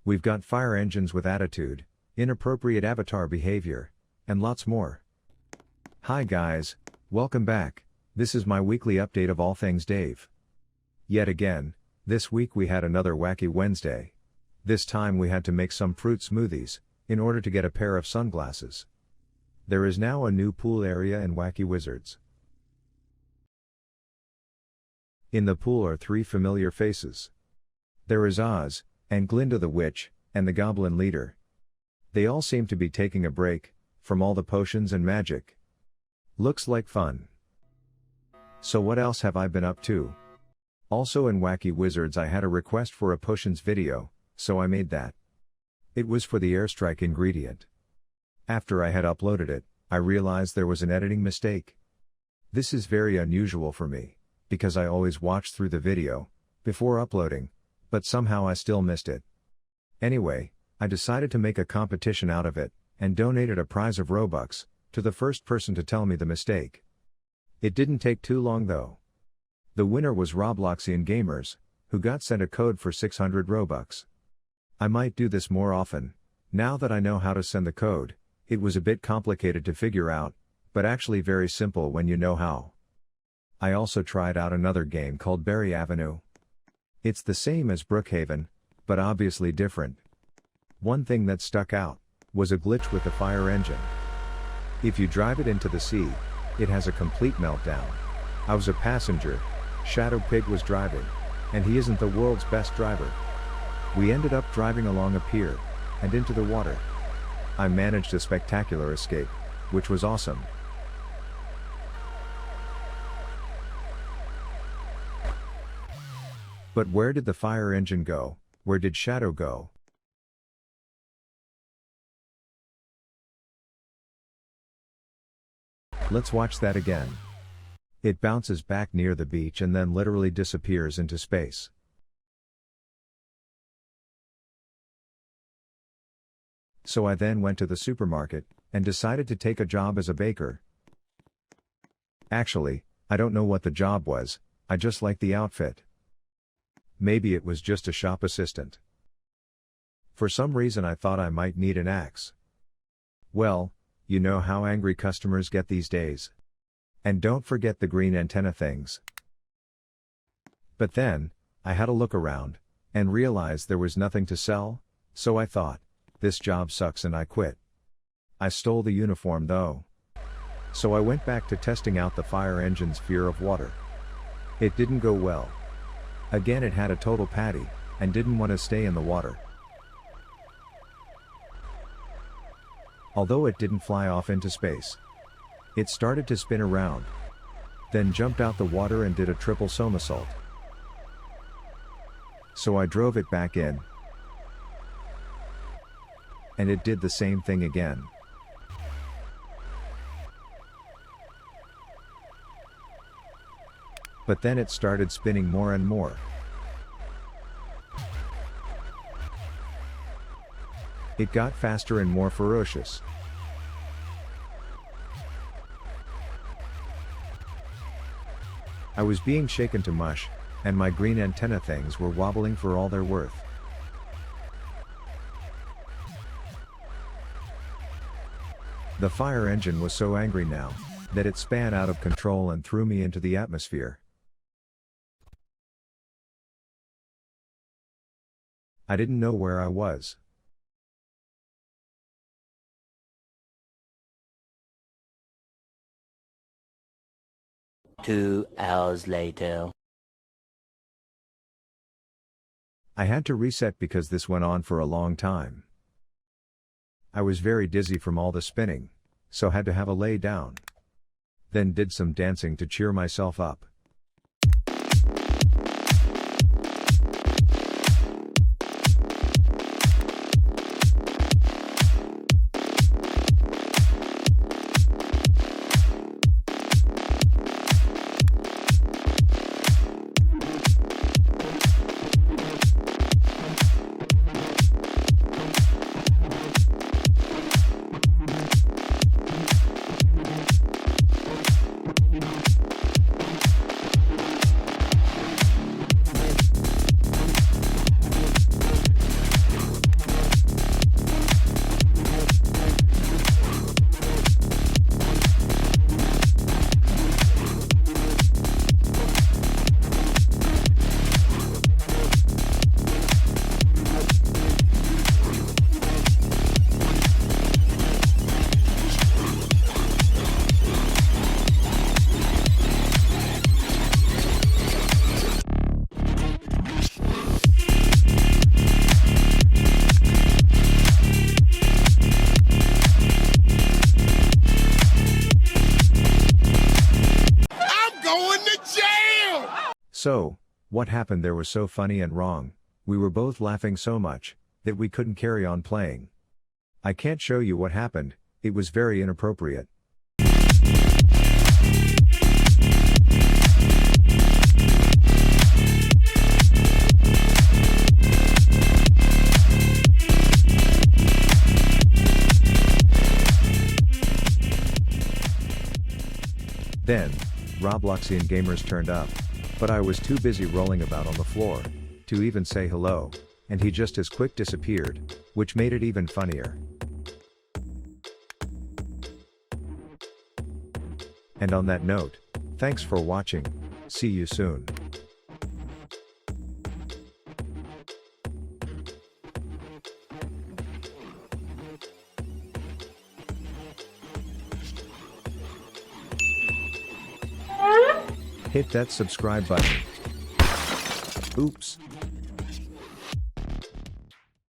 We've got fire engines with attitude, inappropriate avatar behavior, and lots more. Hi guys, welcome back. This is my weekly update of all things Dave. Yet again, this week we had another wacky Wednesday. This time we had to make some fruit smoothies, in order to get a pair of sunglasses. There is now a new pool area in Wacky Wizards. In the pool are 3 familiar faces. There is Oz, and Glinda the Witch, and the Goblin Leader. They all seem to be taking a break, from all the potions and magic. Looks like fun. So what else have I been up to? Also in Wacky Wizards I had a request for a potions video, so I made that. It was for the airstrike ingredient. After I had uploaded it, I realized there was an editing mistake. This is very unusual for me, because I always watch through the video, before uploading, but somehow I still missed it. Anyway, I decided to make a competition out of it, and donated a prize of Robux, to the first person to tell me the mistake. It didn't take too long though. The winner was Robloxian Gamers, who got sent a code for 600 Robux. I might do this more often, now that I know how to send the code. It was a bit complicated to figure out, but actually very simple when you know how. I also tried out another game called Berry Avenue. It's the same as Brookhaven, but obviously different. One thing that stuck out was a glitch with the fire engine. If you drive it into the sea, it has a complete meltdown. I was a passenger, Shadow Pig was driving, and he isn't the world's best driver. We ended up driving along a pier, and into the water. I managed a spectacular escape, which was awesome. But where did the fire engine go? Where did Shadow go? Let's watch that again. It bounces back near the beach and then literally disappears into space. So I then went to the supermarket, and decided to take a job as a baker. Actually, I don't know what the job was, I just liked the outfit. Maybe it was just a shop assistant. For some reason I thought I might need an axe. Well, you know how angry customers get these days. And don't forget the green antenna things. But then, I had a look around, and realized there was nothing to sell, so I thought, this job sucks and I quit. I stole the uniform though. So I went back to testing out the fire engine's fear of water. It didn't go well. Again it had a total patty, and didn't want to stay in the water. Although it didn't fly off into space. It started to spin around. Then jumped out the water and did a triple somersault. So I drove it back in. And it did the same thing again. But then it started spinning more and more. It got faster and more ferocious. I was being shaken to mush, and my green antenna things were wobbling for all they're worth. The fire engine was so angry now, that it span out of control and threw me into the atmosphere. I didn't know where I was. Two hours later. I had to reset because this went on for a long time. I was very dizzy from all the spinning, so had to have a lay down. Then did some dancing to cheer myself up. So, what happened there was so funny and wrong, we were both laughing so much, that we couldn't carry on playing. I can't show you what happened, it was very inappropriate. Then, Robloxian gamers turned up, but I was too busy rolling about on the floor to even say hello, and he just as quick disappeared, which made it even funnier. And on that note, thanks for watching, see you soon. Hit that subscribe button. Oops.